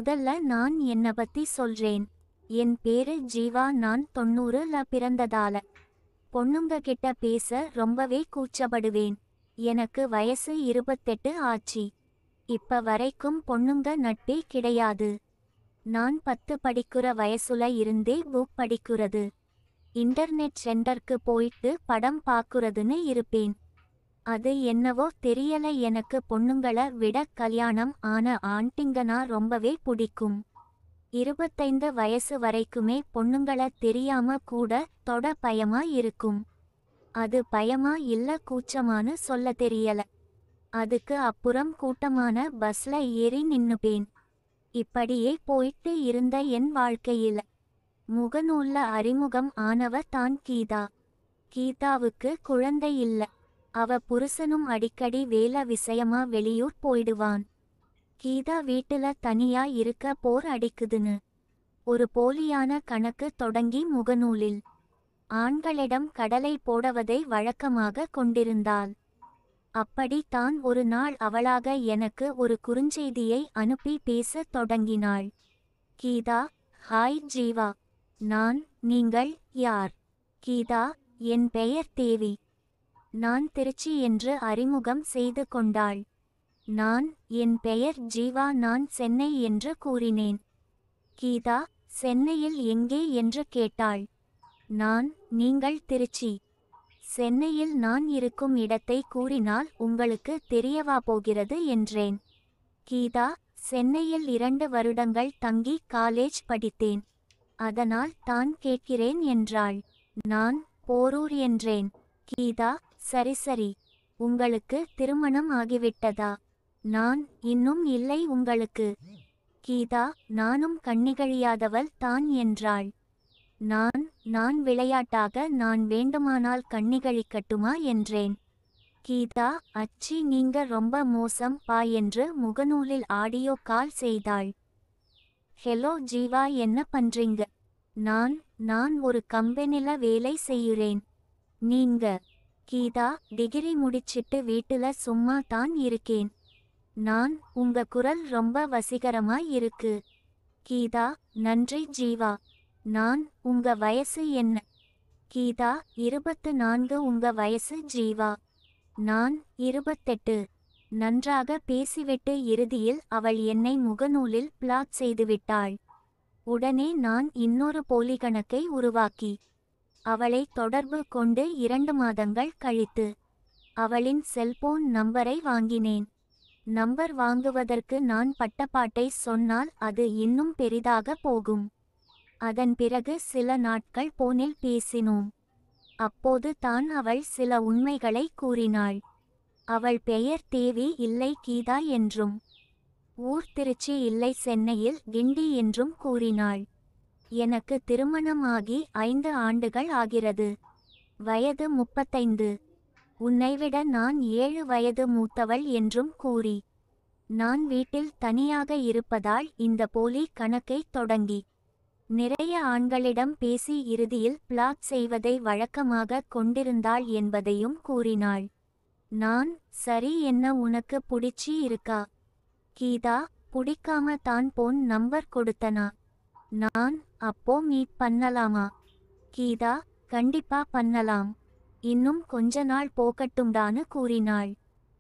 முதல்ல நான் என்ன பத்தி சொல்றேன். என் பேரு ஜீவா. நான் 90ல பிறந்ததால பொண்ணுங்க கிட்ட பேச ரொம்பவே கூச்சப்படுவேன். எனக்கு வயசு 28 ஆச்சு. இப்ப வரைக்கும் பொண்ணுங்க நட்பே கிடையாது. நான் 10 படிக்கிற வயசுல இருந்தே புக் படிக்கிறது, இன்டர்நெட் சென்டருக்கு போயிட்டு படம் பாக்குறதுன்னு இருப்பேன். அது என்னவோ தெரியல, எனக்கு பொண்ணுங்கள விட கல்யாணம் ஆன ஆண்டிங்கன்னா ரொம்பவே பிடிக்கும். 25 வயசு வரைக்குமே பொண்ணுங்கள தெரியாம கூட தொட பயமா இருக்கும். அது பயமா இல்ல கூச்சமானு சொல்ல தெரியல. அதுக்கு அப்புறம் கூட்டமான பஸ்ல ஏறி நின்னுப்பேன். இப்படியே போயிட்டு இருந்த என் வாழ்க்கையில முகநூல்ல அறிமுகம் ஆனவ தான் கீதா. கீதாவுக்கு குழந்தை இல்ல. அவ புருஷனும் அடிக்கடி வேலை விஷயமா வெளியூர் போயிடுவான். கீதா வீட்டுல தனியா இருக்க போர் அடிக்குதுன்னு ஒரு போலியான கணக்கு தொடங்கி முகநூலில் ஆண்களிடம் கடலை போடுவதை வழக்கமாக கொண்டிருந்தாள். அப்படி தான் ஒரு நாள் அவளாக எனக்கு ஒரு குறுஞ்செய்தியை அனுப்பி பேசத் தொடங்கினாள். கீதா, ஹாய் ஜீவா. நான், நீங்கள் யார்? கீதா, என் பெயர் தேவி. நான் திருச்சி என்று அறிமுகம் செய்து கொண்டாள். நான், என் பெயர் ஜீவா, நான் சென்னை என்று கூறினேன். கீதா, சென்னையில் எங்கே என்று கேட்டாள். நான், நீங்கள் திருச்சி. சென்னையில் நான் இருக்கும் இடத்தை கூறினால் உங்களுக்கு தெரியவா போகிறது என்றேன். கீதா, சென்னையில் 2 வருடங்கள் தங்கி காலேஜ் படித்தேன், அதனால் தான் கேட்கிறேன் என்றாள். நான், போரூர் என்றேன். கீதா, சரி சரி, உங்களுக்கு திருமணம் ஆகிவிட்டதா? நான், இன்னும் இல்லை. உங்களுக்கு? கீதா, நானும் கன்னிகழியாதவள் தான் என்றாள். நான் விளையாட்டாக நான் வேண்டுமானால் கன்னிகழிக்கட்டுமா என்றேன். கீதா, அச்சி, நீங்க ரொம்ப மோசம் பா என்று முகநூலில் ஆடியோ கால் செய்தாள். ஹலோ ஜீவா, என்ன பண்றீங்க? நான் ஒரு கம்பெனில வேலை செய்யுறேன். நீங்க? கீதா, டிகிரி முடிச்சிட்டு வீட்டுல சும்மா தான் இருக்கேன். நான், உங்க குரல் ரொம்ப வசீகரமாய் இருக்கு. கீதா, நன்றி ஜீவா. நான், உங்க வயசு என்ன? கீதா, 24. உங்க வயசு ஜீவா? நான், 28. நன்றாக பேசிவிட்டு இறுதியில் அவள் என்னை முகநூலில் பிளாக் செய்துவிட்டாள். உடனே நான் இன்னொரு போலி கணக்கை உருவாக்கி அவளை தொடர்பு கொண்டு 2 மாதங்கள் கழித்து அவளின் செல்போன் நம்பரை வாங்கினேன். நம்பர் வாங்குவதற்கு நான் பட்டப்பாட்டை சொன்னால் அது இன்னும் பெரிதாக போகும். அதன் பிறகு சில நாட்கள் போனில் பேசினோம். அப்போது தான் அவள் சில உண்மைகளை கூறினாள். அவள் பெயர் தேவி இல்லை கீதா என்றும், ஊர் திருச்சி இல்லை சென்னையில் கிண்டி என்றும் கூறினாள். எனக்கு திருமணம் ஆகி 5 ஆண்டுகள் ஆகிறது. வயது 35. உன்னைவிட நான் 7 வயது மூத்தவள் என்றும் கூறி நான் வீட்டில் தனியாக இருப்பதால் இந்த போலி கணக்கை தொடங்கி நிறைய ஆண்களிடம் பேசி இறுதியில் பிளாக் செய்வதை வழக்கமாக கொண்டிருந்தாள் என்பதையும் கூறினாள். நான், சரி, என்ன உனக்கு புடிச்சி இருக்கா? கீதா, புடிக்காம தான் போன் நம்பர் கொடுத்தனா? நான், அப்போ மீட் பண்ணலாமா? கீதா, கண்டிப்பா பண்ணலாம். இன்னும் கொஞ்ச நாள் போகட்டும்டான்னு கூறினாள்.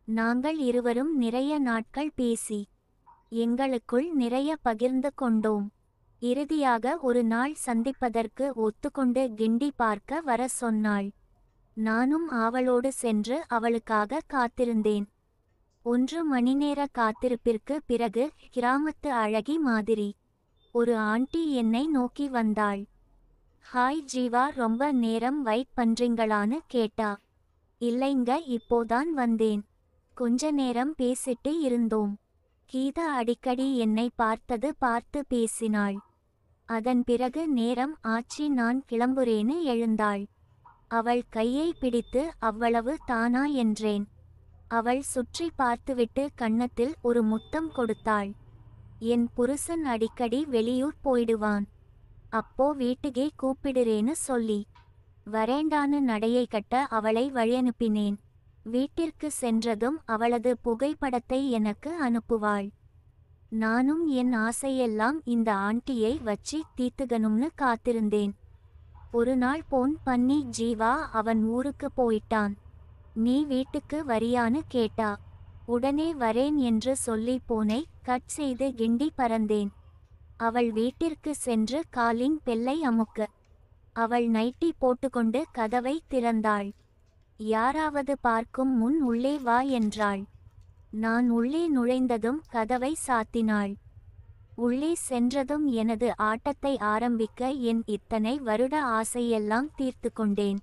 நாங்கள் இருவரும் நிறைய நாட்கள் பேசி எங்களுக்குள் நிறைய பகிர்ந்து கொண்டோம். இறுதியாக ஒரு நாள் சந்திப்பதற்கு ஒத்துக்கொண்டு கிண்டி பார்க்க வர சொன்னாள். நானும் ஆவலோடு சென்று அவளுக்காக காத்திருந்தேன். 1 மணிநேர காத்திருப்பிற்கு பிறகு கிராமத்து அழகி மாதிரி ஒரு ஆண்டி என்னை நோக்கி வந்தாள். ஹாய் ஜீவா, ரொம்ப நேரம் வெயிட் பண்றீங்களான்னு கேட்டா. இல்லைங்க, இப்போதான் வந்தேன். கொஞ்ச நேரம் பேசிட்டு இருந்தோம். கீதா அடிக்கடி என்னை பார்த்து பேசினாள். அதன் பிறகு நேரம் ஆச்சி, நான் கிளம்புறேன்னு எழுந்தாள். அவள் கையை பிடித்து அவ்வளவு தானா என்றேன். அவள் சுற்றி பார்த்துவிட்டு கன்னத்தில் ஒரு முத்தம் கொடுத்தாள். என் புருஷன் அடிக்கடி வெளியூர் போயிடுவான். அப்போ வீட்டுக்கே கூப்பிடுறேன்னு சொல்லி வரேண்டான்னு நடையை கட்ட அவளை வழியனுப்பினேன். வீட்டிற்கு சென்றதும் அவளது புகைப்படத்தை எனக்கு அனுப்புவாள். நானும் என் ஆசையெல்லாம் இந்த ஆண்டியை வச்சி தீத்துகணும்னு காத்திருந்தேன். ஒரு நாள் போன் பண்ணி ஜீவா அவன் ஊருக்கு போயிட்டான். நீ வீட்டுக்கு வரியான்னு கேட்டா. உடனே வரேன் என்று சொல்லி போனை கட் செய்து கிண்டி பறந்தேன். அவள் வீட்டிற்கு சென்று காலிங் பெல்லை அமுக்க அவள் நைட்டி போட்டுக்கொண்டு கதவை திறந்தாள். யாராவது பார்க்கும் முன் உள்ளே வா என்றாள். நான் உள்ளே நுழைந்ததும் கதவை சாத்தினாள். உள்ளே சென்றதும் எனது ஆட்டத்தை ஆரம்பிக்க என் இத்தனை வருட ஆசையெல்லாம் தீர்த்து கொண்டேன்.